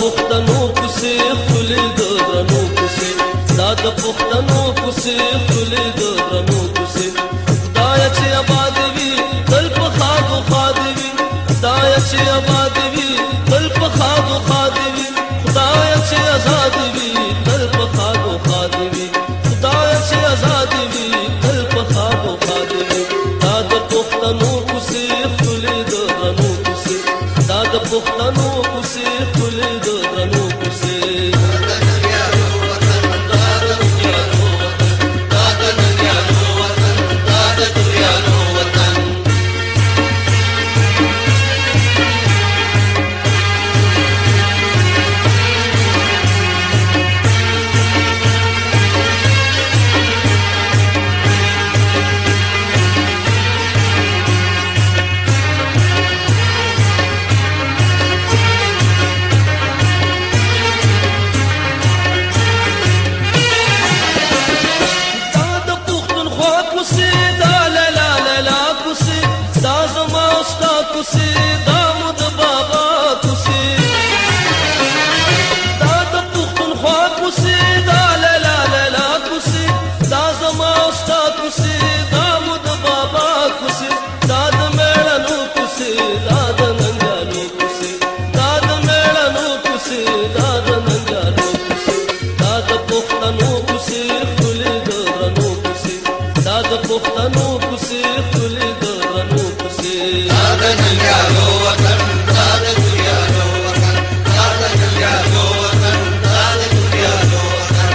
پښتنو کوڅې خولې د درنو کوڅې دا د پښتنو کوڅې خولې د درنو کوڅې خدایه چې آباد وي تل په ښادو ښاد وي خدایه چې آباد وي تل په ښادو ښاد وي خدایه چې آزاد وي تل په ښادو ښاد وي خدایه چې آزاد وي تل په ښادو ښاد وي دا د پښتنو کوڅې خولې د درنو کوڅې دا د پښتنو کوڅې خولې د درنو کوڅې پښتنو کوڅې خولې د درنو کوڅې دا د ننګیالو وطن دا د توریانو وطن دا د ننګیالو وطن دا د توریانو وطن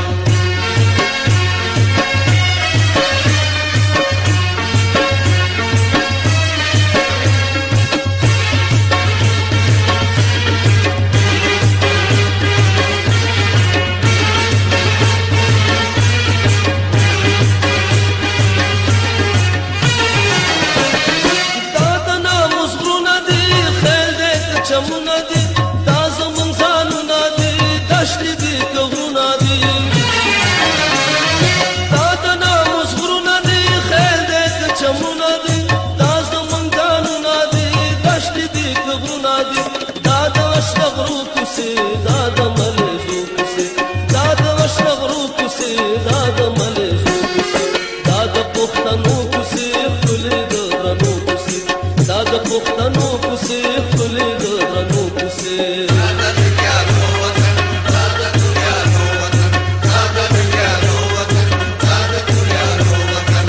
چمونه دي دا زمون ځانونه دي دشتې دي کغرونه دي دا د ناموس غرونه دي خیر دی که چمونه دي دا زمون ځانونه دي دشتې دي کغرونه دي دا د اشره غرو کوڅې دا د ملیزو کوڅې دا د اشره غرو کوڅې دا د ملیزو کوڅې دا د پښتنو کوڅې خولې د درنو کوڅې دا د پښتنو کوڅې خولې د درنو کوڅې دا د ننګیالو وطن دا د توریانو وطن دا د ننګیالو وطن دا د توریانو وطن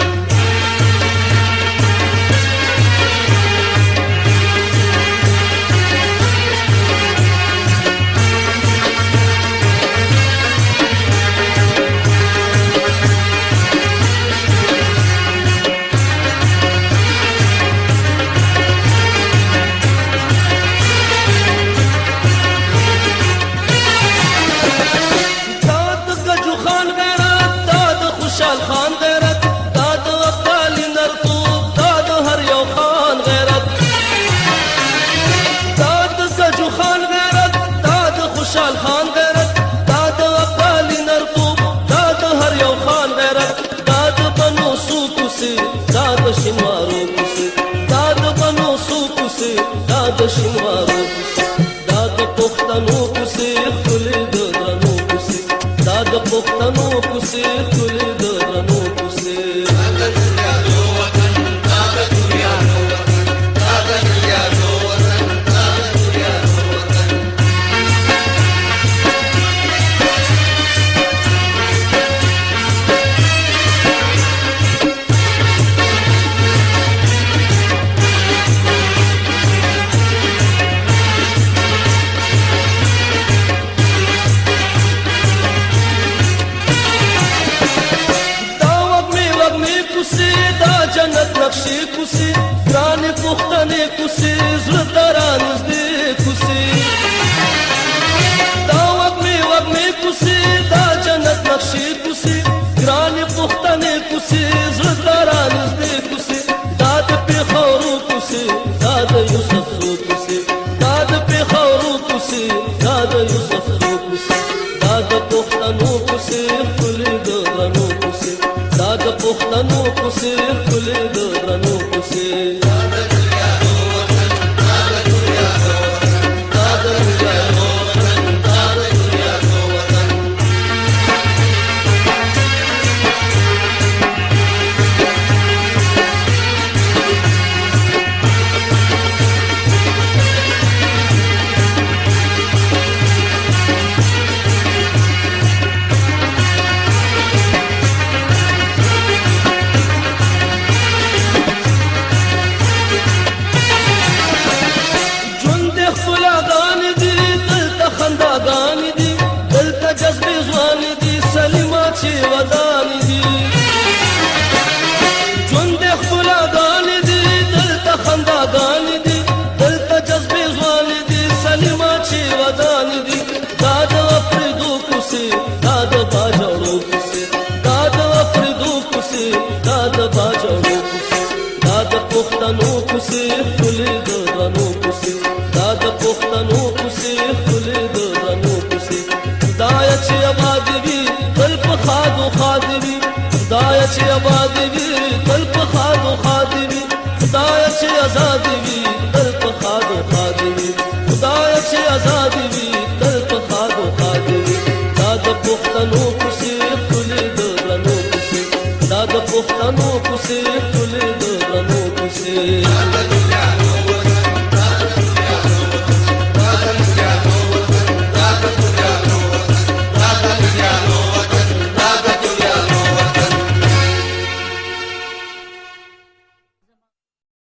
خوشحال خان غیرت دا د ابدالي نرتوب دا د هر یو خان غیرت دا د ګجو خان غیرت دا د خوشحال خان غیرت دا د ابدالي نرتوب دا د هر یو خان غیرت دا د بنو سو کوڅې دا د شینوارو کوڅې دا د بنو سو کوڅې دا د شینوارو کوڅې دا د پښتنو کوڅې خولې د درنو کوڅې دا د پښتنو کوڅې خولې د درنو کوڅې دا د ننګیالو وطن دا د توریانو وطن دا د ننګیالو وطن دا د توریانو وطن دا جنت نقشې کوڅې ګرانې پښتنې کوڅې زړه ته رانږدې کوڅې دا وږمې وږمې کوڅې دا جنت نقشې کوڅې ګرانې پښتنې کوڅې زړه ته رانږدې کوڅې دا د پېښورو کوڅې دا د یوسفزو کوڅې دا د پېښورو کوڅې دا د یوسفزو کوڅې دا د پښتنو کوڅې خولې د درنو کوڅې دا د پښتنو کوڅې خولې د درنو کوڅې دا د ننګیالو وطن دا د توریانو وطن دا د ننګیالو وطن پښتنو کوڅې ښکلې د درنو کوڅې دا د پښتنو کوڅې ښکلې د درنو کوڅې خدایه چې آباد وي تل په ښادو ښاد وي خدایه چې آباد وي تل په ښادو ښاد وي خدایه چې آزاد وي تل په ښادو ښاد وي خدایه چې آزاد وي تل په ښادو ښاد وي دا د پښتنو کوڅې ښکلې د درنو کوڅې دا د پښتنو کوڅې